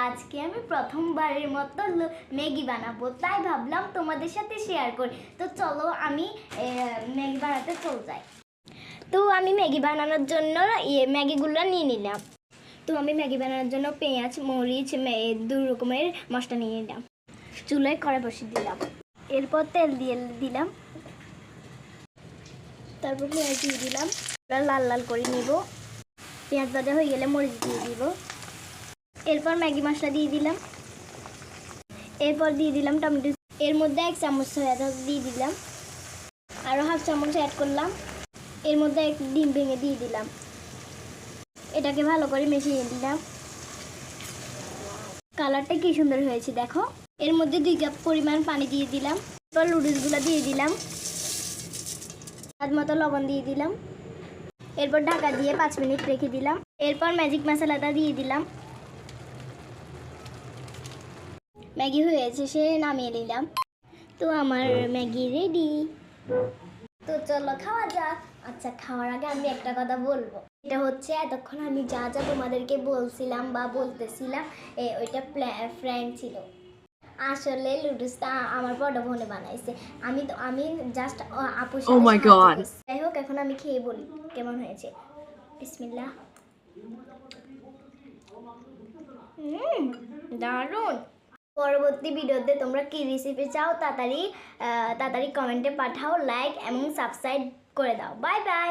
আজকে আমি প্রথমবারের মতো ম্যাগি বানাবো, তাই ভাবলাম তোমাদের সাথে শেয়ার করি। তো চলো আমি ম্যাগি বানাতে চলে যাই। তো আমি ম্যাগি বানানোর জন্য ম্যাগিগুলো নিয়ে নিলাম। তো আমি ম্যাগি বানানোর জন্য পেঁয়াজ, মরিচ, দু রকমের মশলা নিয়ে নিলাম। চুলায় কড়াই বসিয়ে দিলাম, এরপর তেল দিয়ে দিলাম, তারপর পেঁয়াজ দিয়ে দিলাম, লাল লাল করে নিব। পেঁয়াজ ভাজা হয়ে গেলে মরিচ দিয়ে দিব, এরপর ম্যাগি মশলা দিয়ে দিলাম, এরপর দিয়ে দিলাম টমেটো। এর মধ্যে 1 চামচ সয়া সস দিয়ে দিলাম, আরও হাফ চামচ অ্যাড করলাম। এর মধ্যে 1 ডিম ভেঙে দিয়ে দিলাম, এটাকে ভালো করে মিশিয়ে দিলাম। কালারটা কি সুন্দর হয়েছে দেখো। এর মধ্যে 2 কাপ পরিমাণ পানি দিয়ে দিলাম, এরপর নুডলসগুলো দিয়ে দিলাম, স্বাদ মতো লবণ দিয়ে দিলাম, এরপর ঢাকা দিয়ে 5 মিনিট রেখে দিলাম। এরপর ম্যাজিক মশলাটা দিয়ে দিলাম। ম্যাগি হয়েছে, সে নামিয়ে নিলাম। তো আমার ম্যাগি রেডি। তো চলো খাওয়া যাক। আচ্ছা, খাওয়ার আগে আমি একটা কথা বলবো। এটা হচ্ছে এতক্ষণ আমি যা যা তোমাদেরকে বলছিলাম বা বলতেছিলাম ওইটা ফ্রেন্ড ছিল। আসলে লুডুসটা আমার বড় বোনে বানাইছে। আমি জাস্ট আপুর সাথে সাহায্য করছি। যাই হোক, এখন আমি খেয়ে বলি কেমন হয়েছে। বিসমিল্লাহ। দারুণ। পরবর্তী ভিডিওতে তোমরা কি রেসিপি চাও তাড়াতাড়ি কমেন্টে পাঠাও, লাইক এবং সাবস্ক্রাইব করে দাও। Bye bye.